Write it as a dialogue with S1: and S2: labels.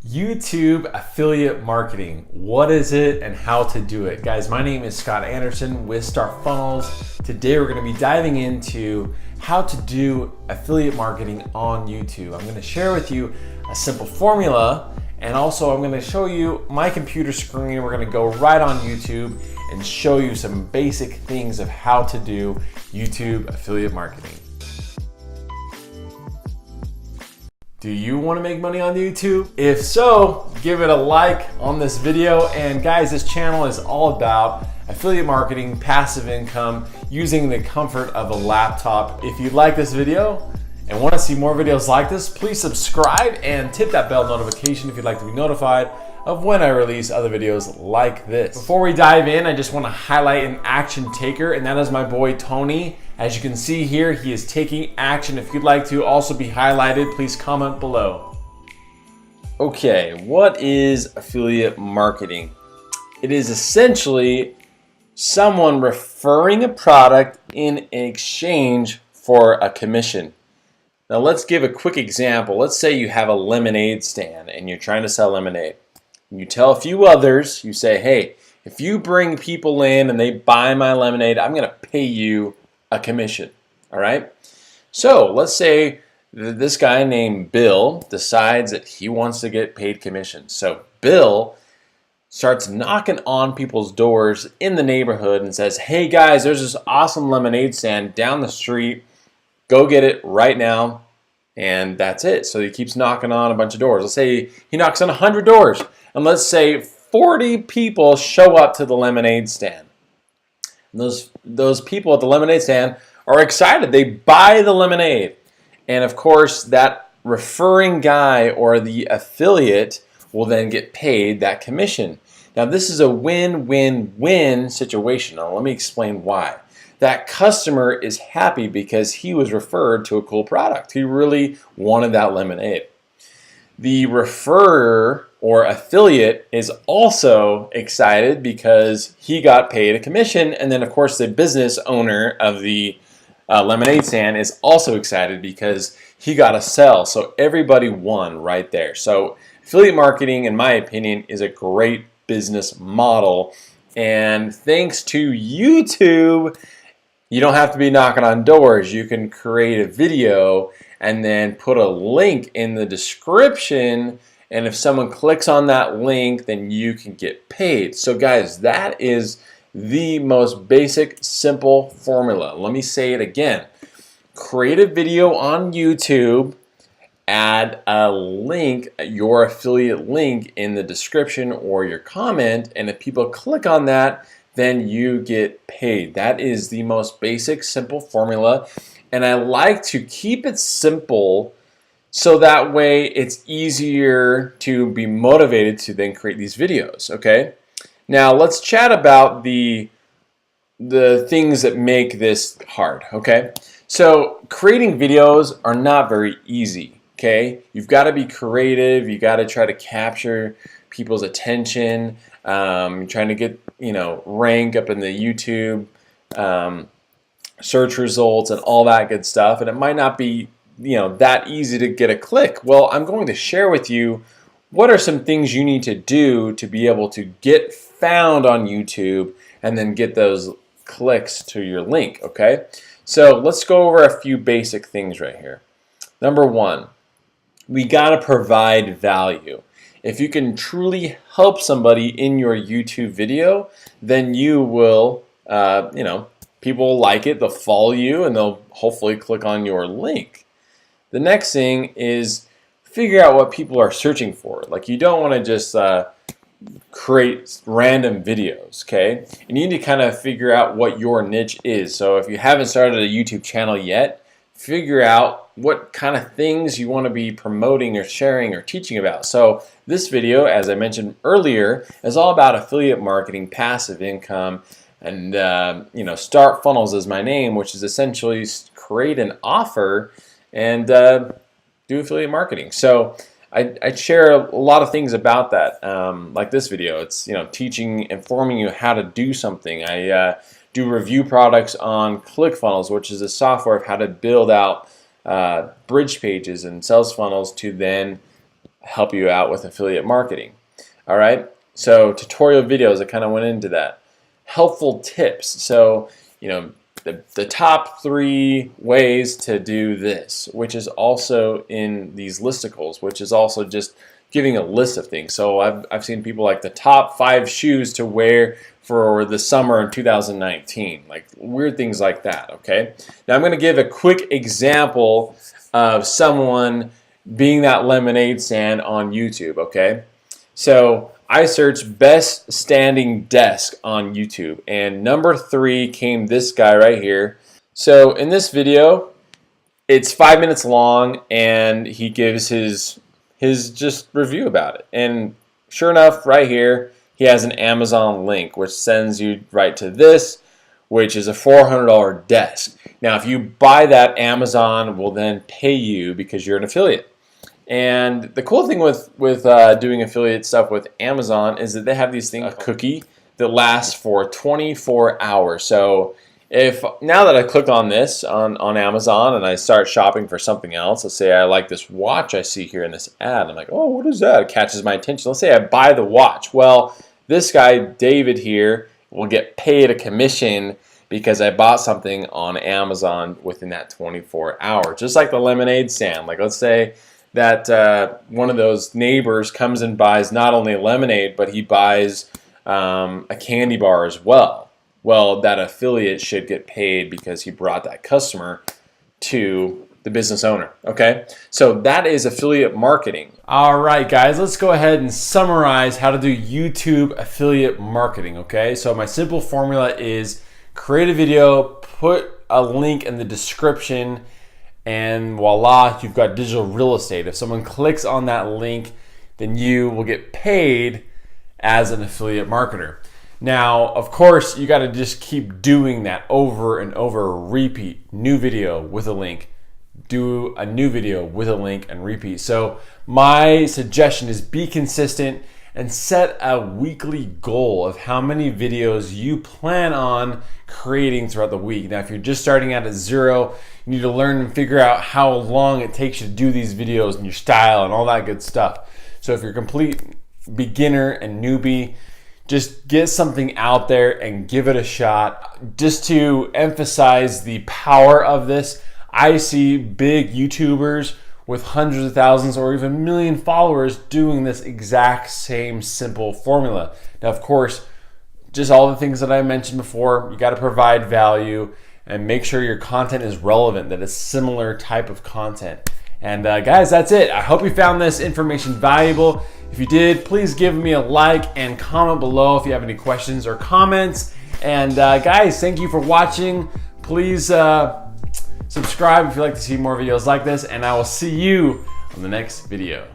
S1: YouTube affiliate marketing. What is it and how to do it? Guys, my name is Scott Anderson with Start Funnels. Today we're going to be diving into how to do affiliate marketing on YouTube. I'm going to share with you a simple formula, and also I'm going to show you my computer screen. We're going to go right on YouTube and show you some basic things of how to do YouTube affiliate marketing. Do you want to make money on YouTube? If so, give it a like on this video. And guys, this channel is all about affiliate marketing, passive income, using the comfort of a laptop. If you like this video and want to see more videos like this, please subscribe and tip that bell notification if you'd like to be notified of when I release other videos like this. Before we dive in, I just want to highlight an action taker, and that is my boy Tony. As you can see here, he is taking action. If you'd like to also be highlighted, please comment below. Okay, what is affiliate marketing? It is essentially someone referring a product in exchange for a commission. Now let's give a quick example. Let's say you have a lemonade stand and you're trying to sell lemonade. You tell a few others, you say, hey, if you bring people in and they buy my lemonade, I'm gonna pay you a commission, all right? So let's say this guy named Bill decides that he wants to get paid commission. So Bill starts knocking on people's doors in the neighborhood and says, hey guys, there's this awesome lemonade stand down the street. Go get it right now. And that's it. So he keeps knocking on a bunch of doors. Let's say he knocks on 100 doors. And let's say 40 people show up to the lemonade stand. And those people at the lemonade stand are excited. They buy the lemonade. And of course, that referring guy or the affiliate will then get paid that commission. Now, this is a win-win-win situation. Now, let me explain why. That customer is happy because he was referred to a cool product. He really wanted that lemonade. The referrer or affiliate is also excited because he got paid a commission, and then of course the business owner of the lemonade stand is also excited because he got a sell. So everybody won right there. So affiliate marketing, in my opinion, is a great business model, and thanks to YouTube, you don't have to be knocking on doors. You can create a video and then put a link in the description, and if someone clicks on that link, then you can get paid. So guys, that is the most basic, simple formula. Let me say it again. Create a video on YouTube, add a link, your affiliate link in the description or your comment, and if people click on that, then you get paid. That is the most basic, simple formula. And I like to keep it simple so that way it's easier to be motivated to then create these videos, okay? Now let's chat about the things that make this hard, okay? So creating videos are not very easy, okay? You've got to be creative. You got to try to capture people's attention. Trying to get, rank up in the YouTube search results and all that good stuff, and it might not be that easy to get a click. Well, I'm going to share with you what are some things you need to do to be able to get found on YouTube and then get those clicks to your link, okay? So let's go over a few basic things right here. Number one, we got to provide value. If you can truly help somebody in your YouTube video, then you will, people will like it, they'll follow you, and they'll hopefully click on your link. The next thing is figure out what people are searching for. Like, you don't want to just create random videos, okay? You need to kind of figure out what your niche is. So if you haven't started a YouTube channel yet, figure out what kind of things you want to be promoting or sharing or teaching about. So this video, as I mentioned earlier, is all about affiliate marketing, passive income, and Start Funnels is my name, which is essentially create an offer and do affiliate marketing. So I share a lot of things about that, like this video. It's teaching, informing you how to do something. I do review products on ClickFunnels, which is a software of how to build out bridge pages and sales funnels to then help you out with affiliate marketing. All right, so tutorial videos, I kind of went into that. Helpful tips, so the top 3 ways to do this, which is also in these listicles, which is also just giving a list of things. So I've seen people like the top 5 shoes to wear for the summer in 2019, like weird things like that. Okay, now I'm going to give a quick example of someone being that lemonade stand on YouTube. Okay, so I searched best standing desk on YouTube, and number 3 came this guy right here. So in this video, it's 5 minutes long, and he gives his just review about it. And sure enough, right here, he has an Amazon link, which sends you right to this, which is a $400 desk. Now, if you buy that, Amazon will then pay you because you're an affiliate. And the cool thing with doing affiliate stuff with Amazon is that they have these things, a cookie that lasts for 24 hours. So if now that I click on this on Amazon and I start shopping for something else, let's say I like this watch I see here in this ad, I'm like, oh, what is that? It catches my attention. Let's say I buy the watch. Well, this guy, David here, will get paid a commission because I bought something on Amazon within that 24 hours. Just like the lemonade stand. Like, let's say that one of those neighbors comes and buys not only lemonade, but he buys a candy bar as well. Well, that affiliate should get paid because he brought that customer to the business owner. Okay, so that is affiliate marketing. All right, guys, let's go ahead and summarize how to do YouTube affiliate marketing. Okay, so my simple formula is create a video, put a link in the description, and voila, you've got digital real estate. If someone clicks on that link, then you will get paid as an affiliate marketer. Now, of course, you got to just keep doing that over and over. Repeat, new video with a link, do a new video with a link, and repeat. So my suggestion is be consistent and set a weekly goal of how many videos you plan on creating throughout the week. Now, if you're just starting out at 0, you need to learn and figure out how long it takes you to do these videos and your style and all that good stuff. So if you're a complete beginner and newbie, just get something out there and give it a shot. Just to emphasize the power of this, I see big YouTubers with hundreds of thousands or even a million followers doing this exact same simple formula. Now, of course, just all the things that I mentioned before, you got to provide value and make sure your content is relevant, that it's similar type of content. And guys, that's it. I hope you found this information valuable. If you did, please give me a like and comment below if you have any questions or comments. And guys, thank you for watching. Please subscribe if you'd like to see more videos like this, and I will see you on the next video.